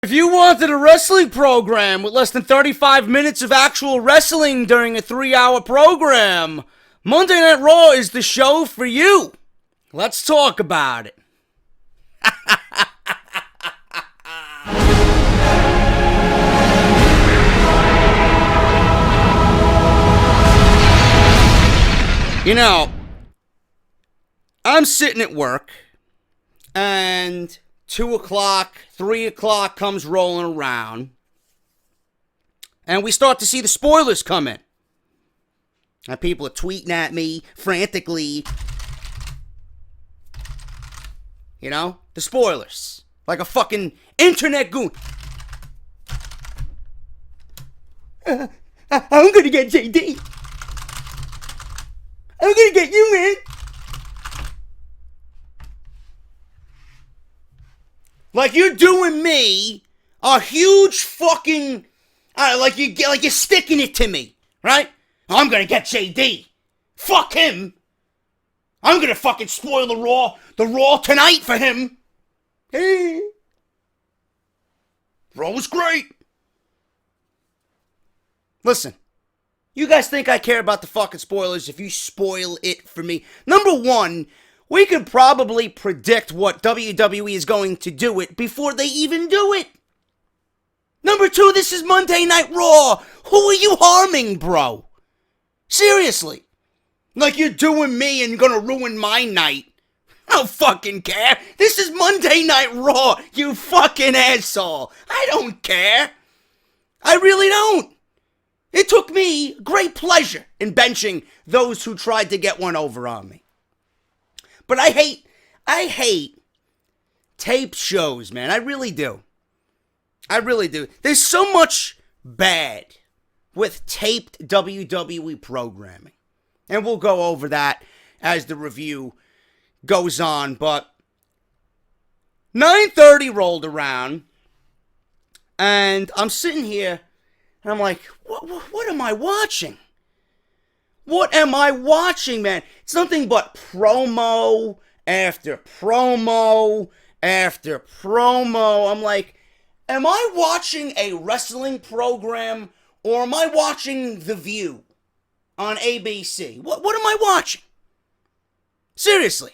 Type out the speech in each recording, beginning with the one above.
If you wanted a wrestling program with less than 35 minutes of actual wrestling during a 3-hour program, Monday Night Raw is the show for you. Let's talk about it. You know, I'm sitting at work, and 2 o'clock, 3 o'clock comes rolling around, and we start to see the spoilers come in. And people are tweeting at me frantically. You know, the spoilers. Like a fucking internet goon. I'm gonna get JD. I'm gonna get you, man. Like you're doing me a huge fucking, like you're sticking it to me, right? I'm gonna get JD. Fuck him. I'm gonna fucking spoil the Raw tonight for him. Hey, Raw was great. Listen, you guys think I care about the fucking spoilers if you spoil it for me? Number one, we could probably predict what WWE is going to do it before they even do it. Number two, this is Monday Night Raw. Who are you harming, bro? Seriously. Like you're doing me and gonna ruin my night. I don't fucking care. This is Monday Night Raw, you fucking asshole. I don't care. I really don't. It took me great pleasure in benching those who tried to get one over on me. But I hate tape shows, man. I really do. I really do. There's so much bad with taped WWE programming. And we'll go over that as the review goes on. But 9:30 rolled around, and I'm sitting here, and I'm like, what am I watching? What am I watching, man? It's nothing but promo after promo after promo. I'm like, am I watching a wrestling program or am I watching The View on ABC? What am I watching? Seriously.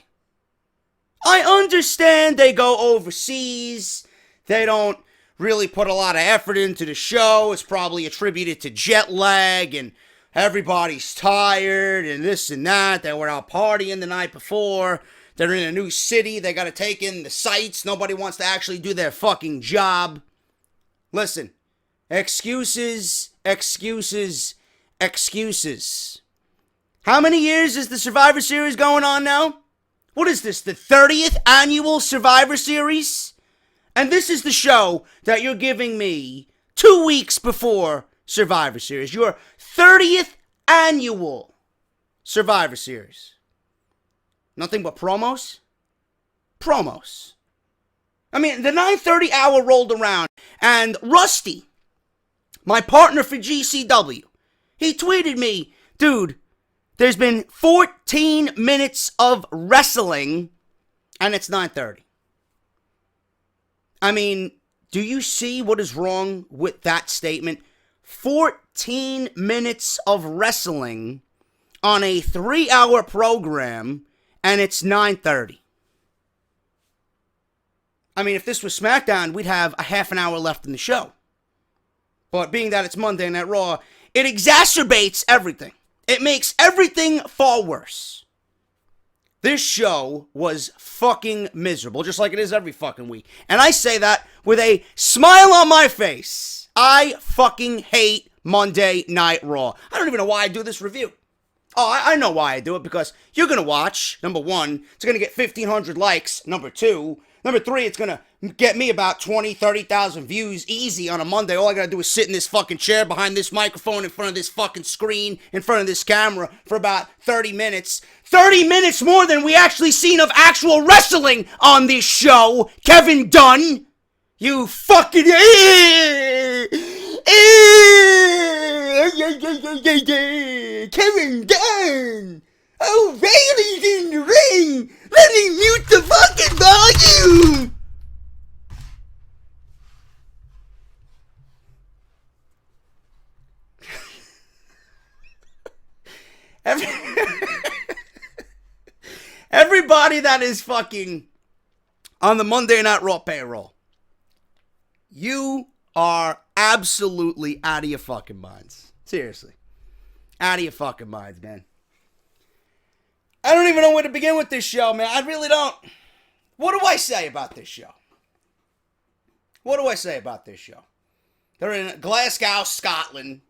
I understand they go overseas. They don't really put a lot of effort into the show. It's probably attributed to jet lag and everybody's tired and this and that. They were out partying the night before. They're in a new city. They got to take in the sights. Nobody wants to actually do their fucking job. Listen, excuses, excuses, excuses. How many years is the Survivor Series going on now? What is this, the 30th annual Survivor Series? And this is the show that you're giving me 2 weeks before Survivor Series. Your 30th annual Survivor Series. Nothing but promos? Promos. I mean, the 9:30 hour rolled around, and Rusty, my partner for GCW, he tweeted me, dude, there's been 14 minutes of wrestling, and it's 9:30. I mean, do you see what is wrong with that statement? 14 minutes of wrestling on a 3-hour program, and it's 9:30. I mean, if this was Smackdown, we'd have a half an hour left in the show. But being that it's Monday Night Raw, it exacerbates everything. It makes everything far worse. This show was fucking miserable, just like it is every fucking week. And I say that with a smile on my face. I fucking hate Monday Night Raw. I don't even know why I do this review. Oh, I know why I do it, because you're going to watch. Number one, it's going to get 1,500 likes. Number two. Number three, it's going to get me about 20, 30,000 views easy on a Monday. All I got to do is sit in this fucking chair behind this microphone in front of this fucking screen, in front of this camera for about 30 minutes. 30 minutes more than we actually seen of actual wrestling on this show, Kevin Dunn. You fucking... Kevin Dunn! Oh, Bailey's in the ring! Let me mute the fucking volume! anybody that is fucking on the Monday Night Raw payroll, you are absolutely out of your fucking minds. Seriously. Out of your fucking minds, man. I don't even know where to begin with this show, man. I really don't. What do I say about this show? What do I say about this show? They're in Glasgow, Scotland.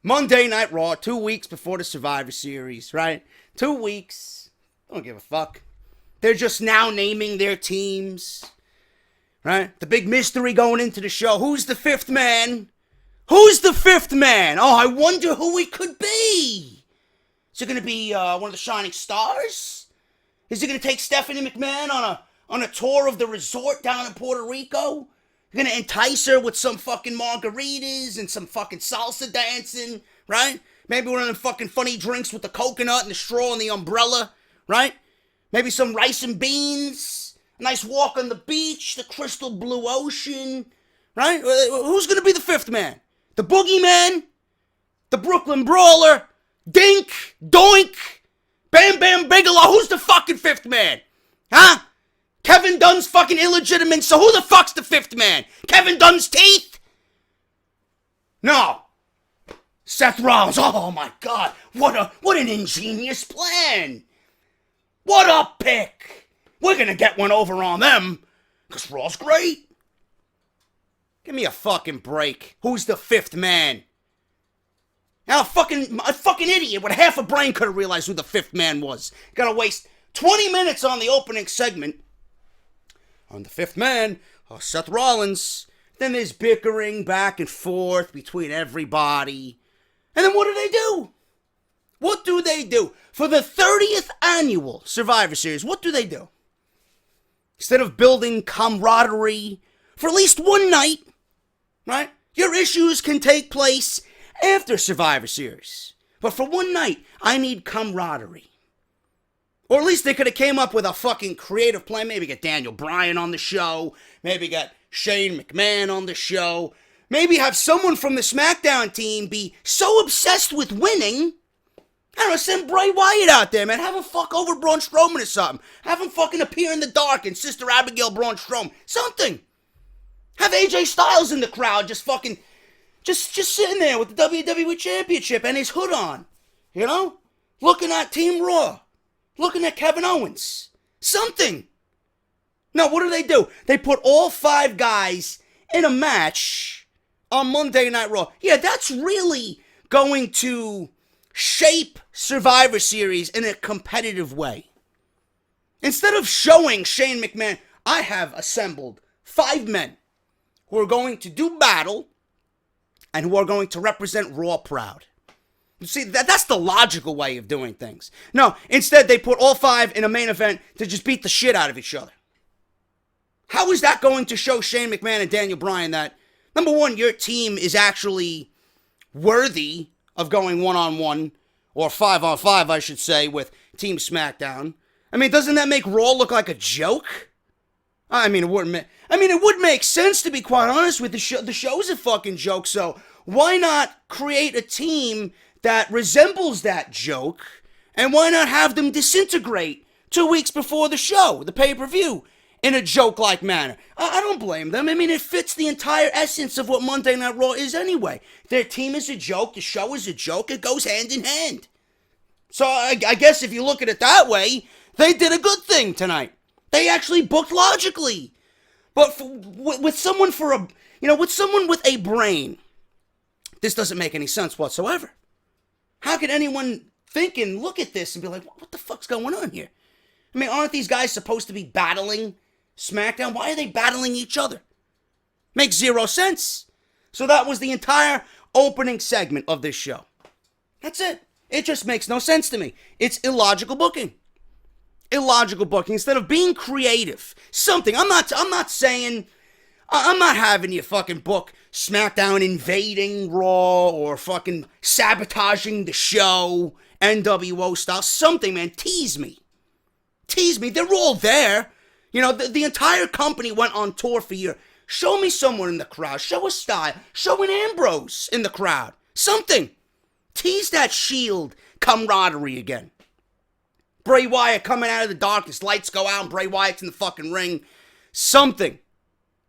Monday Night Raw, 2 weeks before the Survivor Series, right? 2 weeks. Don't give a fuck. They're just now naming their teams, right? The big mystery going into the show. Who's the fifth man? Who's the fifth man? Oh, I wonder who it could be. Is it going to be one of the Shining Stars? Is it going to take Stephanie McMahon on a tour of the resort down in Puerto Rico? You're going to entice her with some fucking margaritas and some fucking salsa dancing, right? Maybe one of them fucking funny drinks with the coconut and the straw and the umbrella, right? Maybe some rice and beans, a nice walk on the beach, the crystal blue ocean, right? Who's going to be the fifth man? The Boogeyman? The Brooklyn Brawler? Dink? Doink? Bam Bam Bigelow? Who's the fucking fifth man? Huh? Kevin Dunn's fucking illegitimate, so who the fuck's the fifth man? Kevin Dunn's teeth? No. Seth Rollins. Oh my God. What an ingenious plan. What a pick. We're gonna get one over on them, because Raw's great. Give me a fucking break. Who's the fifth man? Now a fucking idiot with half a brain could have realized who the fifth man was. Gotta waste 20 minutes on the opening segment on the fifth man, Seth Rollins. Then there's bickering back and forth between everybody. And then what do? What do they do? For the 30th annual Survivor Series, what do? Instead of building camaraderie for at least one night, right? Your issues can take place after Survivor Series. But for one night, I need camaraderie. Or at least they could have came up with a fucking creative plan. Maybe get Daniel Bryan on the show. Maybe get Shane McMahon on the show. Maybe have someone from the SmackDown team be so obsessed with winning. I don't know, send Bray Wyatt out there, man. Have him fuck over Braun Strowman or something. Have him fucking appear in the dark and Sister Abigail Braun Strowman. Something. Have AJ Styles in the crowd just fucking... Just sitting there with the WWE Championship and his hood on. You know? Looking at Team Raw. Looking at Kevin Owens. Something. No, what do? They put all 5 guys in a match on Monday Night Raw. Yeah, that's really going to shape Survivor Series in a competitive way. Instead of showing Shane McMahon, I have assembled 5 men who are going to do battle and who are going to represent Raw proud. You see, that's the logical way of doing things. No, instead they put all 5 in a main event to just beat the shit out of each other. How is that going to show Shane McMahon and Daniel Bryan that, number one, your team is actually worthy of going one-on-one, or 5-on-5, I should say, with Team SmackDown? I mean, doesn't that make Raw look like a joke? It would make sense, to be quite honest with you. The show's a fucking joke, so why not create a team that resembles that joke, and why not have them disintegrate 2 weeks before the show, the pay-per-view, in a joke-like manner? I don't blame them. I mean, it fits the entire essence of what Monday Night Raw is anyway. Their team is a joke, the show is a joke, it goes hand in hand. So I guess if you look at it that way, they did a good thing tonight. They actually booked logically. But with someone with a brain, this doesn't make any sense whatsoever. How can anyone think and look at this and be like, what the fuck's going on here? I mean, aren't these guys supposed to be battling SmackDown? Why are they battling each other? Makes 0 sense. So that was the entire opening segment of this show. That's it. It just makes no sense to me. It's illogical booking. Illogical booking. Instead of being creative, something. I'm not having you fucking book SmackDown invading Raw or fucking sabotaging the show, NWO style. Something, man. Tease me. They're all there. You know, the entire company went on tour for a year. Show me someone in the crowd. Show a style. Show an Ambrose in the crowd. Something. Tease that Shield camaraderie again. Bray Wyatt coming out of the darkness, lights go out and Bray Wyatt's in the fucking ring. Something.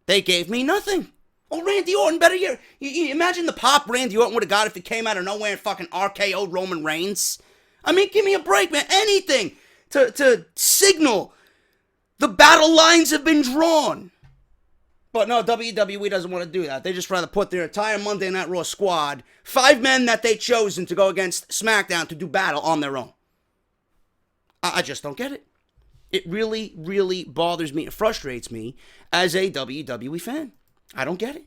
They gave me nothing. Oh, Randy Orton, better you imagine the pop Randy Orton would have got if he came out of nowhere and fucking RKO'd Roman Reigns. I mean, give me a break, man. Anything to signal the battle lines have been drawn. But no, WWE doesn't want to do that. They just rather put their entire Monday Night Raw squad, 5 men that they've chosen to go against SmackDown to do battle on their own. I just don't get it. It really, really bothers me. It frustrates me as a WWE fan. I don't get it.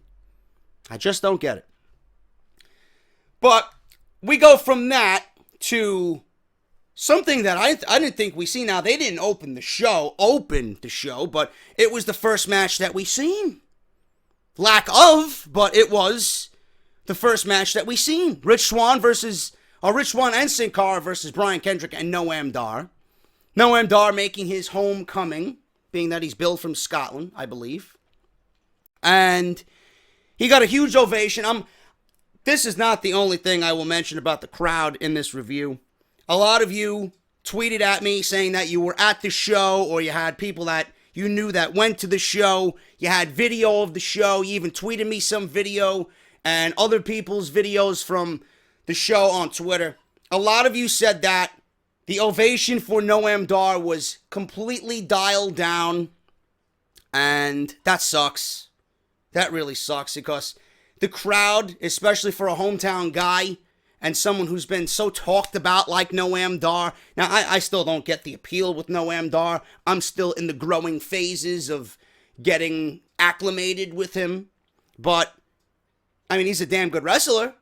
I just don't get it. But we go from that to something that I didn't think we see. Now, they didn't open the show, but it was the first match that we seen. Lack of, but it was the first match that we seen. Rich Swann and Sin Cara versus Brian Kendrick and Noam Dar. Noam Dar making his homecoming, being that he's billed from Scotland, I believe. And he got a huge ovation. This is not the only thing I will mention about the crowd in this review. A lot of you tweeted at me saying that you were at the show, or you had people that you knew that went to the show. You had video of the show. You even tweeted me some video and other people's videos from the show on Twitter. A lot of you said that the ovation for Noam Dar was completely dialed down, and that sucks. That really sucks, because the crowd, especially for a hometown guy and someone who's been so talked about like Noam Dar. Now, I still don't get the appeal with Noam Dar. I'm still in the growing phases of getting acclimated with him. But, I mean, he's a damn good wrestler.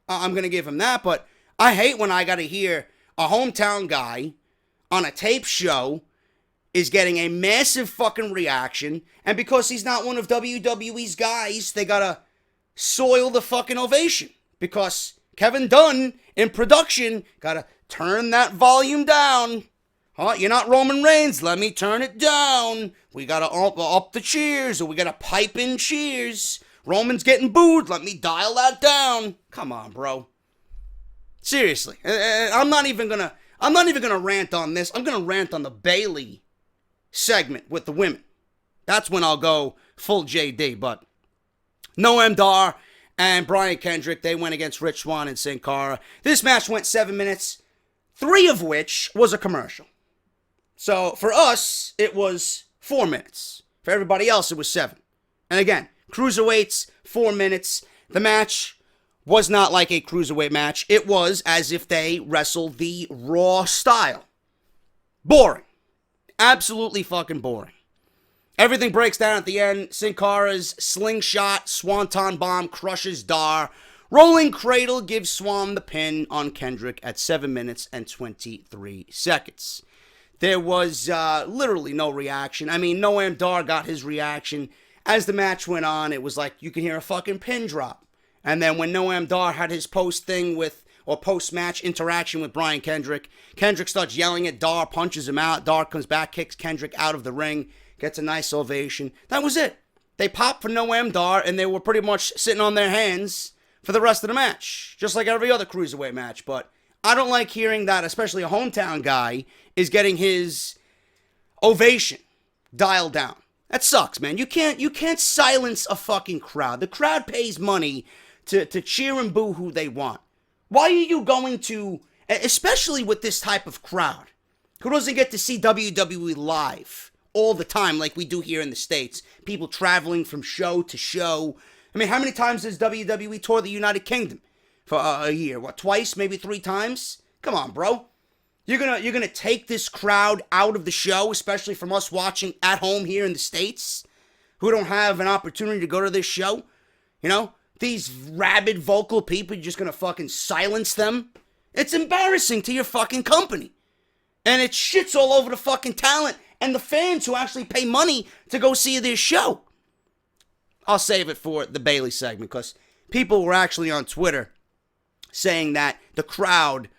I'm going to give him that. But I hate when I got to hear a hometown guy on a tape show is getting a massive fucking reaction, and because he's not one of WWE's guys, they gotta soil the fucking ovation, because Kevin Dunn in production gotta turn that volume down. Huh? You're not Roman Reigns, let me turn it down. We gotta up the cheers, or we gotta pipe in cheers. Roman's getting booed, let me dial that down. Come on, bro. Seriously, I'm not even gonna rant on this. I'm gonna rant on the Bayley segment with the women. That's when I'll go full JD. But Noam Dar and Brian Kendrick, they went against Rich Swann and Sin Cara. This match went 7 minutes, 3 of which was a commercial. So for us, it was 4 minutes. For everybody else, it was 7. And again, cruiserweights, 4 minutes. The match was not like a cruiserweight match. It was as if they wrestled the Raw style. Boring. Absolutely fucking boring. Everything breaks down at the end. Sin Cara's slingshot, swanton bomb crushes Dar. Rolling cradle gives Swann the pin on Kendrick at 7 minutes and 23 seconds. There was literally no reaction. I mean, Noam Dar got his reaction. As the match went on, it was like you could hear a fucking pin drop. And then when Noam Dar had his post-match interaction with Brian Kendrick, Kendrick starts yelling at Dar, punches him out. Dar comes back, kicks Kendrick out of the ring, gets a nice ovation. That was it. They popped for Noam Dar, and they were pretty much sitting on their hands for the rest of the match, just like every other cruiserweight match. But I don't like hearing that, especially a hometown guy is getting his ovation dialed down. That sucks, man. You can't silence a fucking crowd. The crowd pays money to cheer and boo who they want. Why are you going to, especially with this type of crowd, who doesn't get to see WWE live all the time like we do here in the States? People traveling from show to show. I mean, how many times does WWE tour the United Kingdom for a year? What, twice, maybe 3 times? Come on, bro. You're gonna take this crowd out of the show, especially from us watching at home here in the States, who don't have an opportunity to go to this show. You know, these rabid vocal people, you're just gonna fucking silence them. It's embarrassing to your fucking company. And it shits all over the fucking talent and the fans who actually pay money to go see this show. I'll save it for the Bayley segment, because people were actually on Twitter saying that the crowd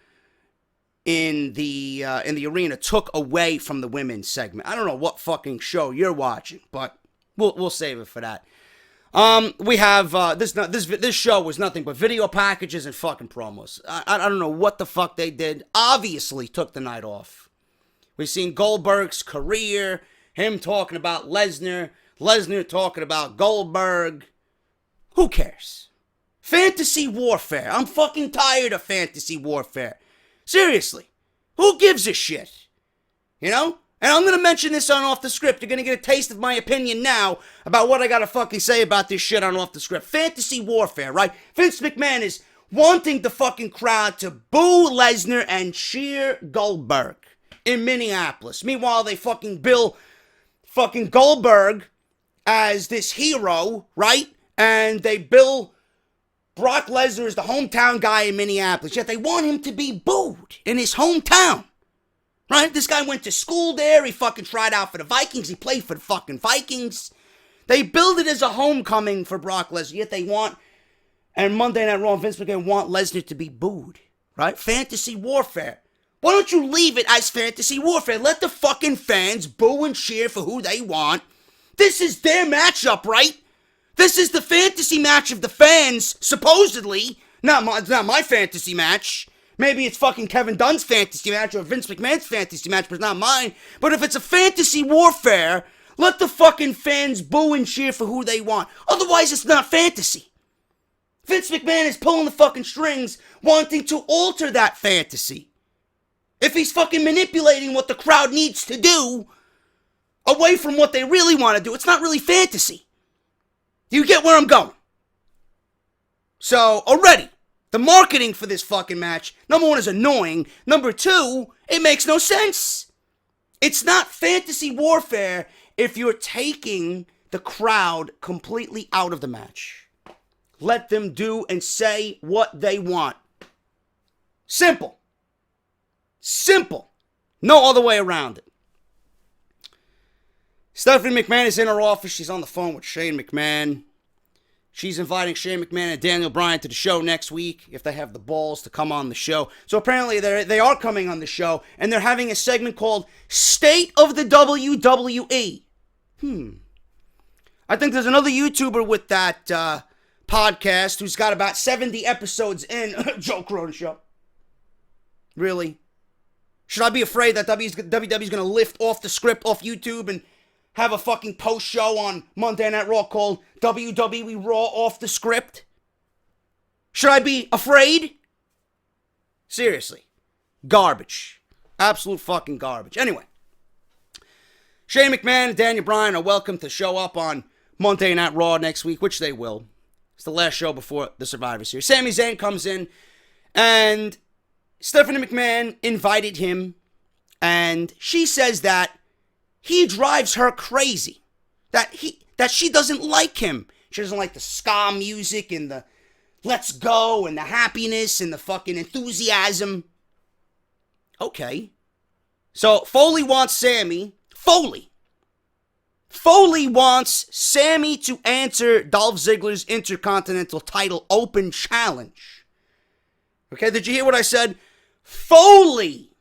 in the arena took away from the women's segment. I don't know what fucking show you're watching, but we'll save it for that. We have this show was nothing but video packages and fucking promos. I don't know what the fuck they did. Obviously took the night off. We've seen Goldberg's career, him talking about Lesnar, Lesnar talking about Goldberg. Who cares? Fantasy warfare. I'm fucking tired of fantasy warfare. Seriously. Who gives a shit? You know? And I'm going to mention this on Off The Script. You're going to get a taste of my opinion now about what I got to fucking say about this shit on Off The Script. Fantasy warfare, right? Vince McMahon is wanting the fucking crowd to boo Lesnar and cheer Goldberg in Minneapolis. Meanwhile, they fucking bill fucking Goldberg as this hero, right? And they bill Brock Lesnar as the hometown guy in Minneapolis. Yet they want him to be booed in his hometown. Right? This guy went to school there. He fucking tried out for the Vikings. He played for the fucking Vikings. They build it as a homecoming for Brock Lesnar. Yet they want, and Monday Night Raw, Vince McMahon want Lesnar to be booed. Right? Fantasy warfare. Why don't you leave it as fantasy warfare? Let the fucking fans boo and cheer for who they want. This is their matchup, right? This is the fantasy match of the fans, supposedly. It's not my fantasy match. Maybe it's fucking Kevin Dunn's fantasy match or Vince McMahon's fantasy match, but it's not mine. But if it's a fantasy warfare, let the fucking fans boo and cheer for who they want. Otherwise, it's not fantasy. Vince McMahon is pulling the fucking strings, wanting to alter that fantasy. If he's fucking manipulating what the crowd needs to do away from what they really want to do, it's not really fantasy. Do you get where I'm going? So, already, the marketing for this fucking match, number one, is annoying. Number two, it makes no sense. It's not fantasy warfare if you're taking the crowd completely out of the match. Let them do and say what they want. Simple. Simple. No other way around it. Stephanie McMahon is in her office. She's on the phone with Shane McMahon. She's inviting Shane McMahon and Daniel Bryan to the show next week if they have the balls to come on the show. So apparently they are coming on the show, and they're having a segment called State of the WWE. I think there's another YouTuber with that podcast who's got about 70 episodes in. Joe Corona Show. Really? Should I be afraid that WWE's going to lift Off The Script off YouTube and have a fucking post show on Monday Night Raw called WWE Raw Off The Script? Should I be afraid? Seriously. Garbage. Absolute fucking garbage. Anyway. Shane McMahon and Daniel Bryan are welcome to show up on Monday Night Raw next week, which they will. It's the last show before the Survivor Series. Sami Zayn comes in, and Stephanie McMahon invited him, and she says that he drives her crazy. That she doesn't like him. She doesn't like the ska music and the let's go and the happiness and the fucking enthusiasm. Okay. So Foley wants Sami. Foley wants Sami to answer Dolph Ziggler's Intercontinental title open challenge. Okay, did you hear what I said? Foley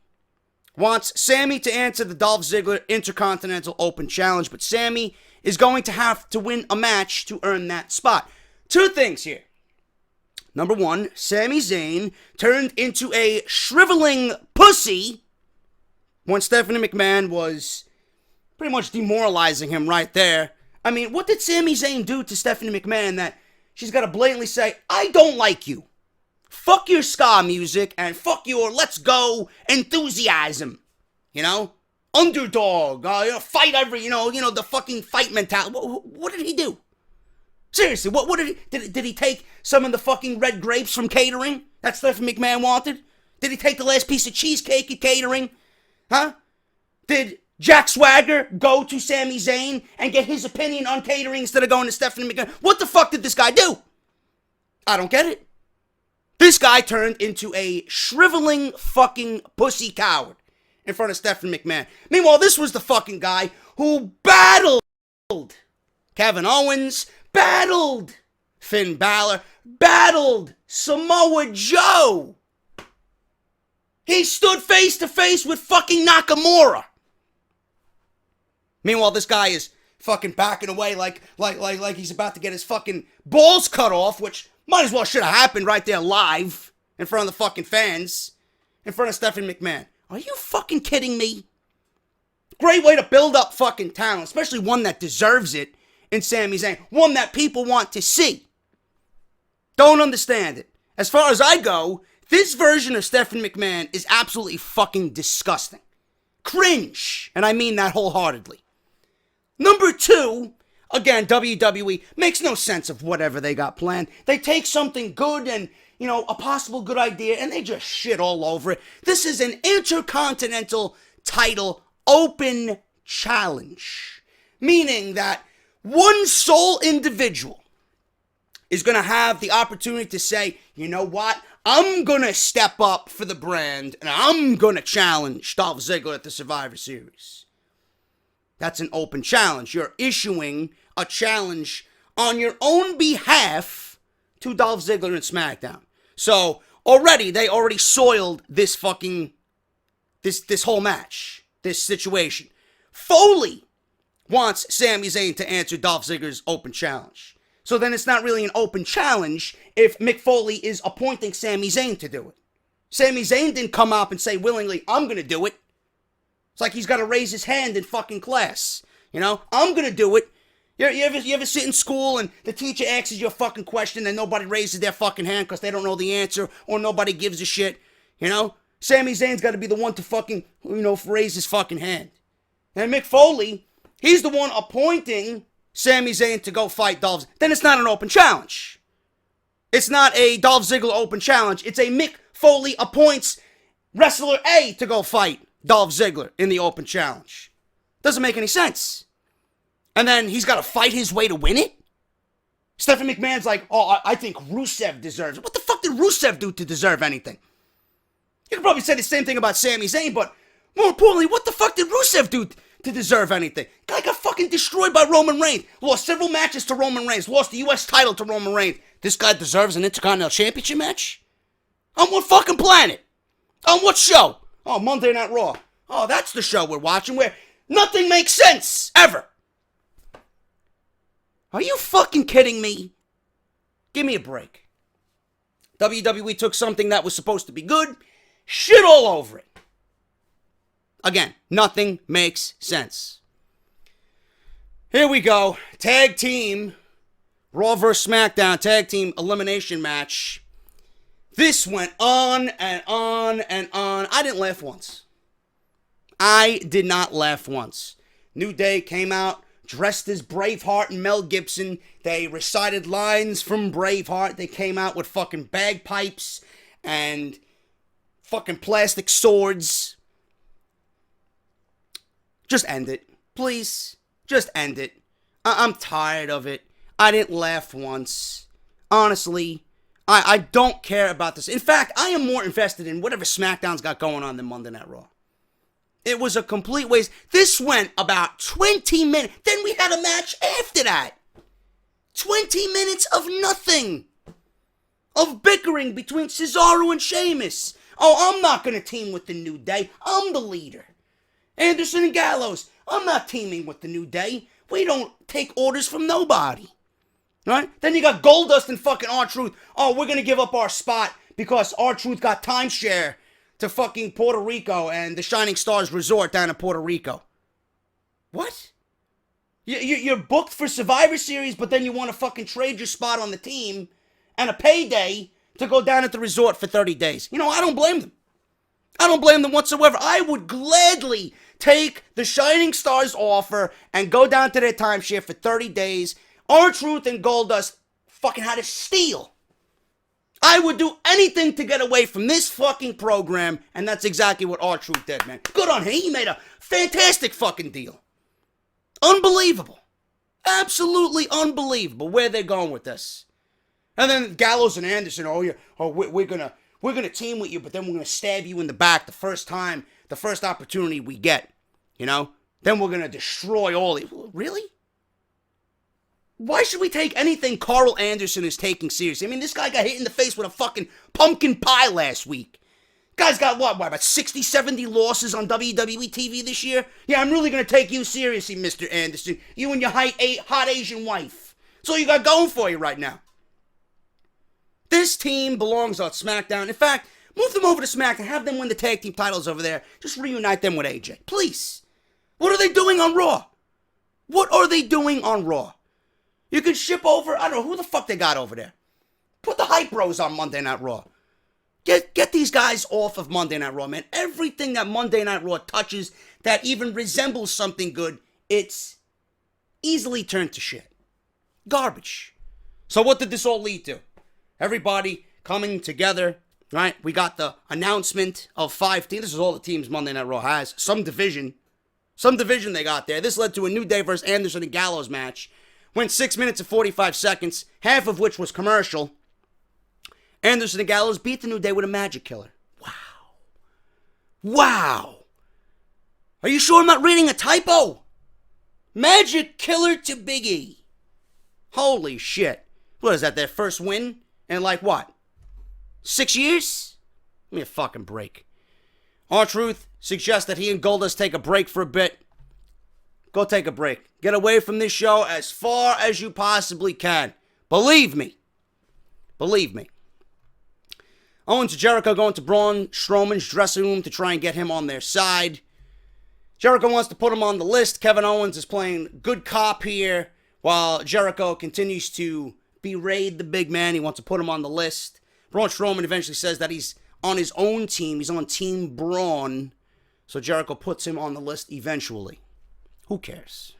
wants Sami to answer the Dolph Ziggler Intercontinental Open Challenge, but Sami is going to have to win a match to earn that spot. Two things here. Number one, Sami Zayn turned into a shriveling pussy when Stephanie McMahon was pretty much demoralizing him right there. I mean, what did Sami Zayn do to Stephanie McMahon that she's got to blatantly say, I don't like you. Fuck your ska music and fuck your let's go enthusiasm. You know? Underdog. Fight every, the fucking fight mentality. What did he do? Seriously, what did he... Did he take some of the fucking red grapes from catering that Stephanie McMahon wanted? Did he take the last piece of cheesecake at catering? Huh? Did Jack Swagger go to Sami Zayn and get his opinion on catering instead of going to Stephanie McMahon? What the fuck did this guy do? I don't get it. This guy turned into a shriveling fucking pussy coward in front of Stephanie McMahon. Meanwhile, this was the fucking guy who battled Kevin Owens, battled Finn Balor, battled Samoa Joe. He stood face to face with fucking Nakamura. Meanwhile, this guy is fucking backing away like he's about to get his fucking balls cut off, which might as well should have happened right there live in front of the fucking fans, in front of Stephanie McMahon. Are you fucking kidding me? Great way to build up fucking talent, especially one that deserves it in Sami Zayn. One that people want to see. Don't understand it. As far as I go, this version of Stephanie McMahon is absolutely fucking disgusting. Cringe. And I mean that wholeheartedly. Number 2, again, WWE makes no sense of whatever they got planned. They take something good and, a possible good idea, and they just shit all over it. This is an Intercontinental title open challenge. Meaning that one sole individual is going to have the opportunity to say, you know what? I'm going to step up for the brand, and I'm going to challenge Dolph Ziggler at the Survivor Series. That's an open challenge. You're issuing a challenge on your own behalf to Dolph Ziggler in SmackDown. So, they already soiled this this whole match, this situation. Foley wants Sami Zayn to answer Dolph Ziggler's open challenge. So then it's not really an open challenge if Mick Foley is appointing Sami Zayn to do it. Sami Zayn didn't come up and say willingly, I'm going to do it. It's like he's got to raise his hand in fucking class. I'm going to do it. You ever sit in school and the teacher asks you a fucking question and nobody raises their fucking hand because they don't know the answer or nobody gives a shit? Sami Zayn's got to be the one to fucking, raise his fucking hand. And Mick Foley, he's the one appointing Sami Zayn to go fight Dolph. Then it's not an open challenge. It's not a Dolph Ziggler open challenge. It's a Mick Foley appoints wrestler A to go fight Dolph Ziggler in the open challenge. Doesn't make any sense. And then he's got to fight his way to win it? Stephanie McMahon's like, I think Rusev deserves it. What the fuck did Rusev do to deserve anything? You could probably say the same thing about Sami Zayn, but more importantly, what the fuck did Rusev do to deserve anything? Guy got fucking destroyed by Roman Reigns. Lost several matches to Roman Reigns. Lost the U.S. title to Roman Reigns. This guy deserves an Intercontinental Championship match? On what fucking planet? On what show? Oh, Monday Night Raw. Oh, that's the show we're watching where nothing makes sense, ever. Are you fucking kidding me? Give me a break. WWE took something that was supposed to be good, shit all over it. Again, nothing makes sense. Here we go. Tag team, Raw vs. SmackDown, tag team elimination match. This went on and on and on. I didn't laugh once. I did not laugh once. New Day came out dressed as Braveheart and Mel Gibson. They recited lines from Braveheart. They came out with fucking bagpipes and fucking plastic swords. Just end it. Please. Just end it. I'm tired of it. I didn't laugh once. Honestly, I don't care about this. In fact, I am more invested in whatever SmackDown's got going on than Monday Night Raw. It was a complete waste. This went about 20 minutes. Then we had a match after that. 20 minutes of nothing. Of bickering between Cesaro and Sheamus. Oh, I'm not going to team with the New Day. I'm the leader. Anderson and Gallows. I'm not teaming with the New Day. We don't take orders from nobody. Right? Then you got Goldust and fucking R-Truth. Oh, we're going to give up our spot because R-Truth got timeshare to fucking Puerto Rico and the Shining Stars Resort down in Puerto Rico. What? You're booked for Survivor Series, but then you want to fucking trade your spot on the team and a payday to go down at the resort for 30 days. I don't blame them. I don't blame them whatsoever. I would gladly take the Shining Stars offer and go down to their timeshare for 30 days. R-Truth and Goldust fucking had a steal. I would do anything to get away from this fucking program, and that's exactly what R-Truth did, man. Good on him. He made a fantastic fucking deal. Unbelievable. Absolutely unbelievable where they're going with this. And then Gallows and Anderson, we're gonna team with you, but then we're gonna stab you in the back the first opportunity we get. Then we're gonna destroy all of you. Really? Why should we take anything Carl Anderson is taking seriously? I mean, this guy got hit in the face with a fucking pumpkin pie last week. Guy's got what, about 60, 70 losses on WWE TV this year? Yeah, I'm really going to take you seriously, Mr. Anderson. You and your hot Asian wife. That's all you got going for you right now. This team belongs on SmackDown. In fact, move them over to SmackDown. Have them win the tag team titles over there. Just reunite them with AJ. Please. What are they doing on Raw? What are they doing on Raw? You can ship over, I don't know who the fuck they got over there. Put the Hype Bros on Monday Night Raw. Get these guys off of Monday Night Raw, man. Everything that Monday Night Raw touches that even resembles something good, it's easily turned to shit. Garbage. So what did this all lead to? Everybody coming together, right? We got the announcement of 5 teams. This is all the teams Monday Night Raw has. Some division they got there. This led to a New Day versus Anderson and Gallows match. Went 6 minutes and 45 seconds, half of which was commercial. Anderson and Gallows beat the New Day with a magic killer. Wow. Are you sure I'm not reading a typo? Magic killer to Big E. Holy shit. What is that, their first win? In like what? 6 years? Give me a fucking break. R-Truth suggests that he and Goldust take a break for a bit. Go take a break. Get away from this show as far as you possibly can. Believe me. Owens and Jericho going to Braun Strowman's dressing room to try and get him on their side. Jericho wants to put him on the list. Kevin Owens is playing good cop here, while Jericho continues to berate the big man. He wants to put him on the list. Braun Strowman eventually says that he's on his own team. He's on Team Braun. So Jericho puts him on the list eventually. Who cares?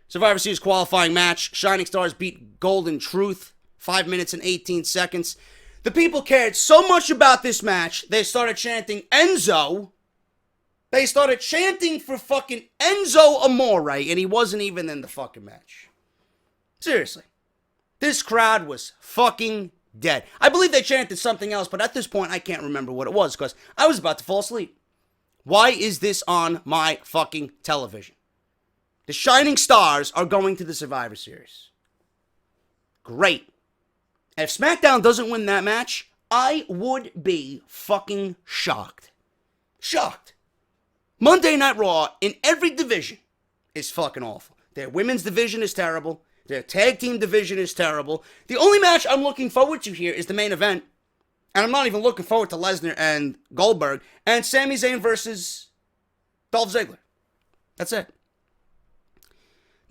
Survivor Series qualifying match. Shining Stars beat Golden Truth. 5 minutes and 18 seconds. The people cared so much about this match, they started chanting Enzo. They started chanting for fucking Enzo Amore, and he wasn't even in the fucking match. Seriously. This crowd was fucking dead. I believe they chanted something else, but at this point, I can't remember what it was, because I was about to fall asleep. Why is this on my fucking television? The Shining Stars are going to the Survivor Series. Great. If SmackDown doesn't win that match, I would be fucking shocked. Shocked. Monday Night Raw in every division is fucking awful. Their women's division is terrible. Their tag team division is terrible. The only match I'm looking forward to here is the main event. And I'm not even looking forward to Lesnar and Goldberg and Sami Zayn versus Dolph Ziggler. That's it.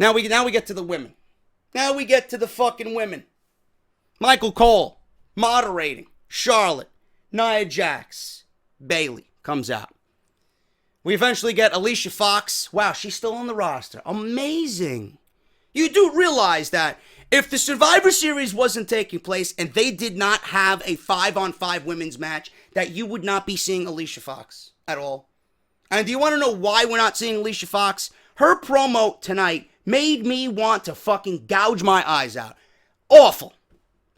Now we get to the women. Now we get to the fucking women. Michael Cole, moderating. Charlotte, Nia Jax, Bayley comes out. We eventually get Alicia Fox. Wow, she's still on the roster. Amazing. You do realize that if the Survivor Series wasn't taking place and they did not have a 5-on-5 women's match, that you would not be seeing Alicia Fox at all. And do you want to know why we're not seeing Alicia Fox? Her promo tonight made me want to fucking gouge my eyes out. Awful.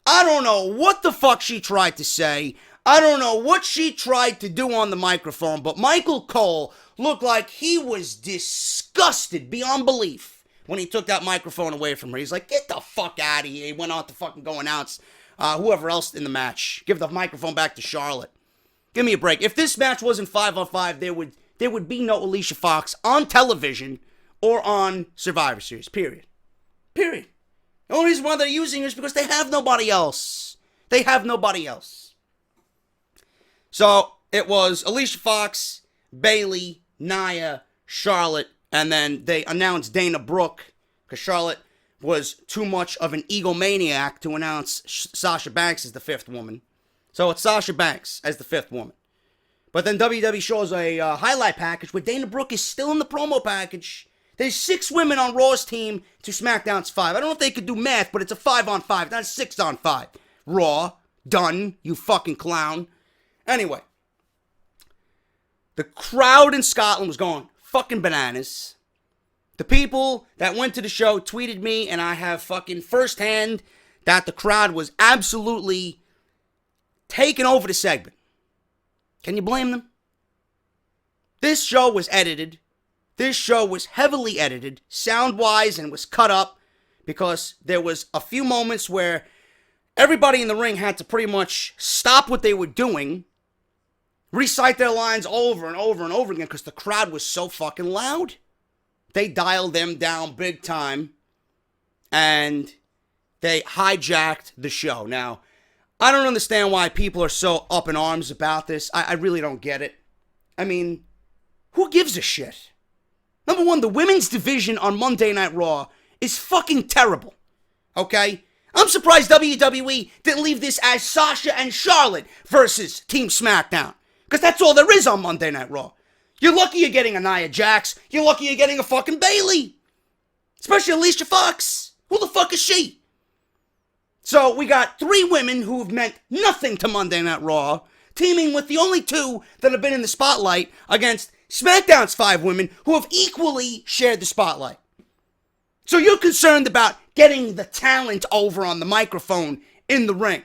I don't know what the fuck she tried to say. I don't know what she tried to do on the microphone, but Michael Cole looked like he was disgusted beyond belief when he took that microphone away from her. He's like, get the fuck out of here. He went on to fucking go announce whoever else in the match. Give the microphone back to Charlotte. Give me a break. If this match wasn't 5-on-5, there would be no Alicia Fox on television or on Survivor Series. Period. The only reason why they're using her is because they have nobody else. So, it was Alicia Fox, Bayley, Nia, Charlotte, and then they announced Dana Brooke, because Charlotte was too much of an egomaniac to announce Sasha Banks as the 5th woman. So, it's Sasha Banks as the 5th woman. But then WWE shows a highlight package where Dana Brooke is still in the promo package. There's 6 women on Raw's team to SmackDown's 5. I don't know if they could do math, but it's a 5-on-5, not a 6-on-5. Raw. Done, you fucking clown. Anyway. The crowd in Scotland was going fucking bananas. The people that went to the show tweeted me, and I have fucking firsthand that the crowd was absolutely taking over the segment. Can you blame them? This show was edited. This show was heavily edited, sound-wise, and was cut up because there was a few moments where everybody in the ring had to pretty much stop what they were doing, recite their lines over and over and over again because the crowd was so fucking loud. They dialed them down big time, and they hijacked the show. Now, I don't understand why people are so up in arms about this. I really don't get it. I mean, who gives a shit? Number one, the women's division on Monday Night Raw is fucking terrible. Okay? I'm surprised WWE didn't leave this as Sasha and Charlotte versus Team SmackDown. Because that's all there is on Monday Night Raw. You're lucky you're getting a Nia Jax. You're lucky you're getting a fucking Bayley. Especially Alicia Fox. Who the fuck is she? So we got 3 women who have meant nothing to Monday Night Raw, teaming with the only 2 that have been in the spotlight against SmackDown's 5 women who have equally shared the spotlight. So you're concerned about getting the talent over on the microphone in the ring.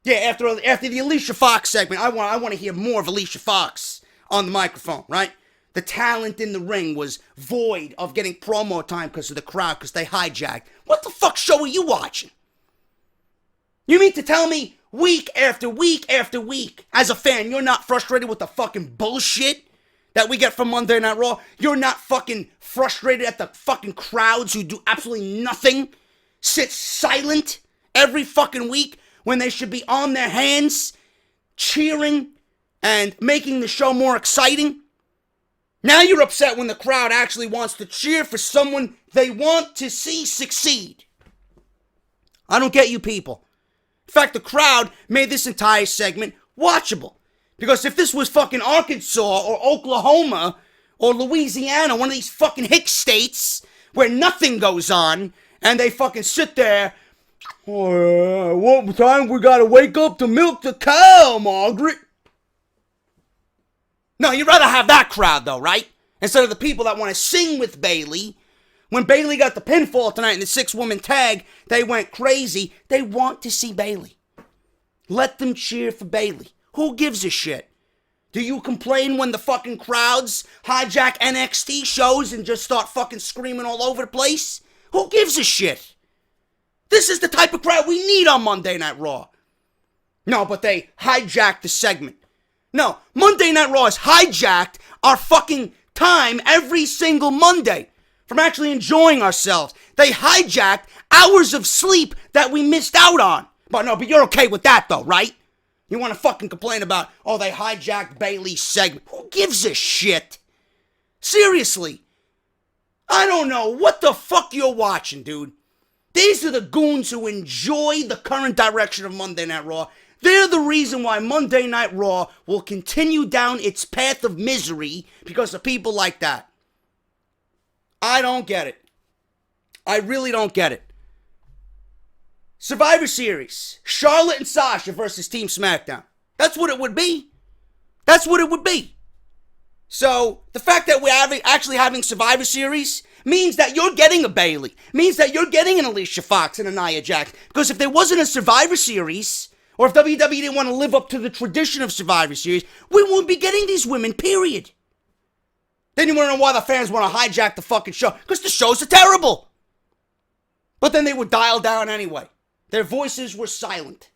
Yeah, after the Alicia Fox segment, I want to hear more of Alicia Fox on the microphone, right? The talent in the ring was void of getting promo time because of the crowd, because they hijacked. What the fuck show are you watching? You mean to tell me week after week after week, as a fan, you're not frustrated with the fucking bullshit that we get from Monday Night Raw? You're not fucking frustrated at the fucking crowds who do absolutely nothing, sit silent every fucking week when they should be on their hands, cheering and making the show more exciting? Now you're upset when the crowd actually wants to cheer for someone they want to see succeed. I don't get you people. In fact, the crowd made this entire segment watchable. Because if this was fucking Arkansas or Oklahoma or Louisiana, one of these fucking hick states where nothing goes on, and they fucking sit there, oh, what time we gotta wake up to milk the cow, Margaret? No, you'd rather have that crowd though, right? Instead of the people that want to sing with Bayley. When Bayley got the pinfall tonight in the 6-woman tag, they went crazy. They want to see Bayley. Let them cheer for Bayley. Who gives a shit? Do you complain when the fucking crowds hijack NXT shows and just start fucking screaming all over the place? Who gives a shit? This is the type of crowd we need on Monday Night Raw. No, but they hijacked the segment. No, Monday Night Raw has hijacked our fucking time every single Monday from actually enjoying ourselves. They hijacked hours of sleep that we missed out on. But you're okay with that though, right? You want to fucking complain about, oh, they hijacked Bayley's segment. Who gives a shit? Seriously. I don't know what the fuck you're watching, dude. These are the goons who enjoy the current direction of Monday Night Raw. They're the reason why Monday Night Raw will continue down its path of misery because of people like that. I don't get it. I really don't get it. Survivor Series, Charlotte and Sasha versus Team SmackDown. That's what it would be. That's what it would be. So, the fact that we're actually having Survivor Series means that you're getting a Bayley. Means that you're getting an Alicia Fox and a Nia Jax. Because if there wasn't a Survivor Series, or if WWE didn't want to live up to the tradition of Survivor Series, we wouldn't be getting these women, period. Then you want to know why the fans want to hijack the fucking show. Because the shows are terrible. But then they would dial down anyway. Their voices were silent.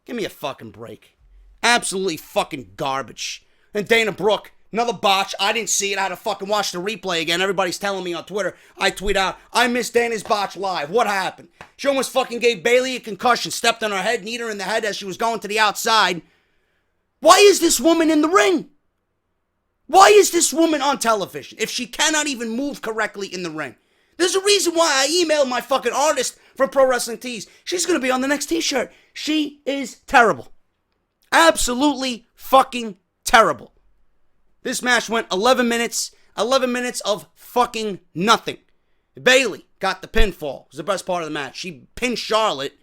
Give me a fucking break. Absolutely fucking garbage. And Dana Brooke, another botch. I didn't see it. I had to fucking watch the replay again. Everybody's telling me on Twitter. I tweet out, I missed Dana's botch live. What happened? She almost fucking gave Bayley a concussion. Stepped on her head, kneed her in the head as she was going to the outside. Why is this woman in the ring? Why is this woman on television if she cannot even move correctly in the ring? There's a reason why I emailed my fucking artist from Pro Wrestling Tees. She's going to be on the next t-shirt. She is terrible. Absolutely fucking terrible. This match went 11 minutes. 11 minutes of fucking nothing. Bayley got the pinfall. It was the best part of the match. She pinned Charlotte.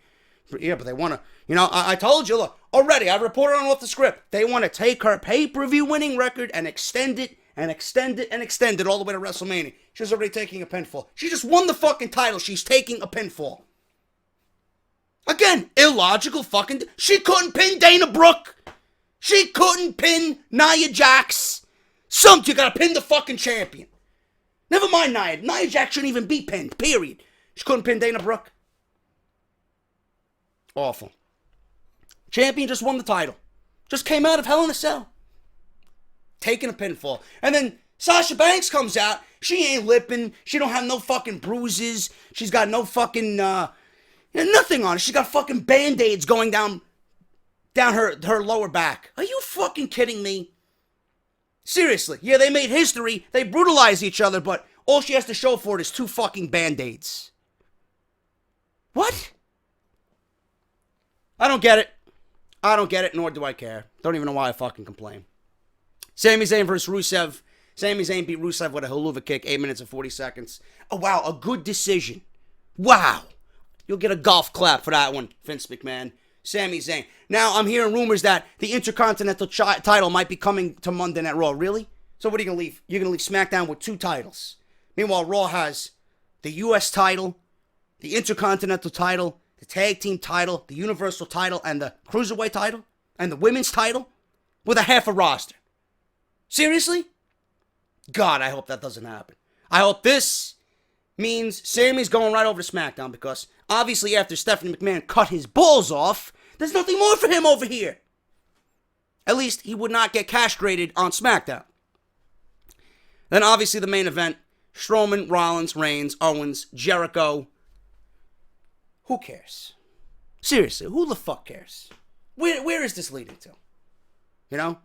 Yeah, but they want to, I told you, look, already, I reported on Off The Script. They want to take her pay-per-view winning record and extend it and extend it and extend it all the way to WrestleMania. She's already taking a pinfall. She just won the fucking title. She's taking a pinfall. Again, illogical fucking... She couldn't pin Dana Brooke. She couldn't pin Nia Jax. You gotta pin the fucking champion. Never mind Nia. Nia Jax shouldn't even be pinned, period. She couldn't pin Dana Brooke. Awful. Champion just won the title. Just came out of Hell in a Cell. Taking a pinfall. And then Sasha Banks comes out. She ain't lipping. She don't have no fucking bruises. She's got no fucking, nothing on her. She got fucking Band-Aids going down her lower back. Are you fucking kidding me? Seriously. Yeah, they made history. They brutalized each other, but all she has to show for it is 2 fucking Band-Aids. What? I don't get it. I don't get it, nor do I care. Don't even know why I fucking complain. Sami Zayn versus Rusev. Sami Zayn beat Rusev with a haluva kick, 8 minutes and 40 seconds. Oh, wow, a good decision. Wow. You'll get a golf clap for that one, Vince McMahon. Sami Zayn. Now, I'm hearing rumors that the Intercontinental title might be coming to Monday Night Raw. Really? So what are you going to leave? You're going to leave SmackDown with 2 titles. Meanwhile, Raw has the U.S. title, the Intercontinental title, the Tag Team title, the Universal title, and the Cruiserweight title, and the Women's title, with a half a roster. Seriously? God, I hope that doesn't happen. I hope this means Sami's going right over to SmackDown, because obviously after Stephanie McMahon cut his balls off, there's nothing more for him over here. At least he would not get castrated on SmackDown. Then obviously the main event, Strowman, Rollins, Reigns, Owens, Jericho. Who cares? Seriously, who the fuck cares? Where is this leading to? You know?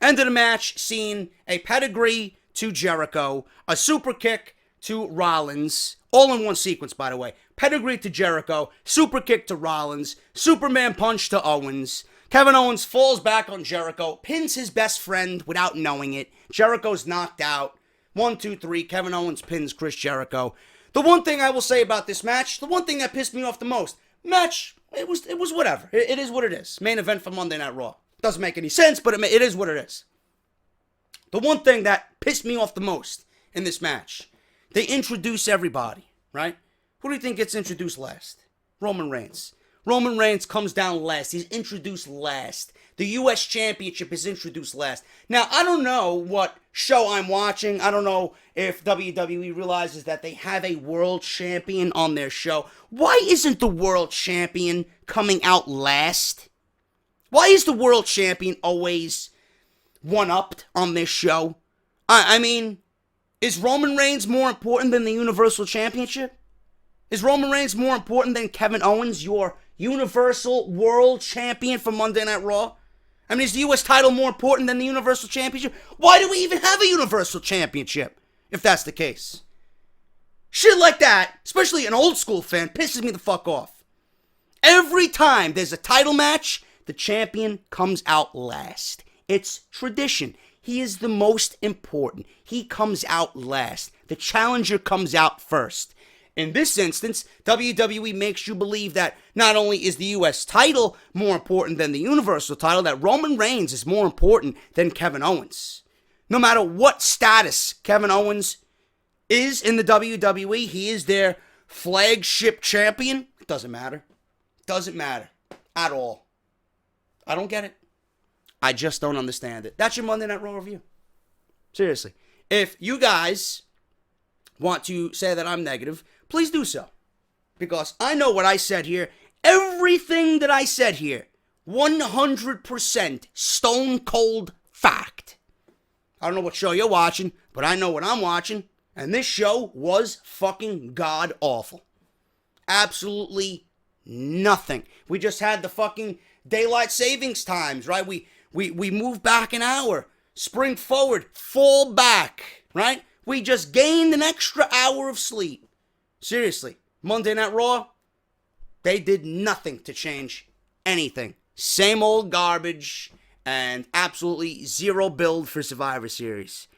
End of the match, seeing a pedigree to Jericho, a super kick to Rollins, all in one sequence, by the way. Pedigree to Jericho, super kick to Rollins, Superman punch to Owens. Kevin Owens falls back on Jericho, pins his best friend without knowing it. Jericho's knocked out. 1, 2, 3, Kevin Owens pins Chris Jericho. The one thing I will say about this match, the one thing that pissed me off the most, match, it was whatever. It is what it is. Main event for Monday Night Raw. Doesn't make any sense, but it is what it is. The one thing that pissed me off the most in this match, they introduce everybody, right? Who do you think gets introduced last? Roman Reigns. Roman Reigns comes down last. He's introduced last. The U.S. Championship is introduced last. Now, I don't know what show I'm watching. I don't know if WWE realizes that they have a world champion on their show. Why isn't the world champion coming out last? Why is the world champion always one-upped on this show? I mean, is Roman Reigns more important than the Universal Championship? Is Roman Reigns more important than Kevin Owens, your Universal World Champion for Monday Night Raw? I mean, is the U.S. title more important than the Universal Championship? Why do we even have a Universal Championship, if that's the case? Shit like that, especially an old school fan, pisses me the fuck off. Every time there's a title match, the champion comes out last. It's tradition. He is the most important. He comes out last. The challenger comes out first. In this instance, WWE makes you believe that not only is the U.S. title more important than the Universal title, that Roman Reigns is more important than Kevin Owens. No matter what status Kevin Owens is in the WWE, he is their flagship champion. It doesn't matter. Doesn't matter at all. I don't get it. I just don't understand it. That's your Monday Night Raw review. Seriously. If you guys want to say that I'm negative, please do so. Because I know what I said here. Everything that I said here, 100% stone cold fact. I don't know what show you're watching, but I know what I'm watching. And this show was fucking god awful. Absolutely nothing. We just had the fucking daylight savings times, right? We move back an hour, spring forward, fall back, right? We just gained an extra hour of sleep. Seriously, Monday Night Raw, they did nothing to change anything. Same old garbage and absolutely zero build for Survivor Series.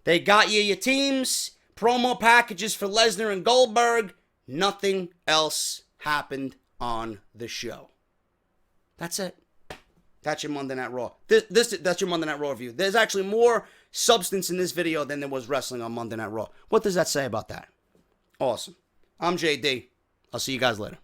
They got you your teams, promo packages for Lesnar and Goldberg. Nothing else happened on the show. That's it. That's your Monday Night Raw. That's your Monday Night Raw review. There's actually more substance in this video than there was wrestling on Monday Night Raw. What does that say about that? Awesome. I'm JD. I'll see you guys later.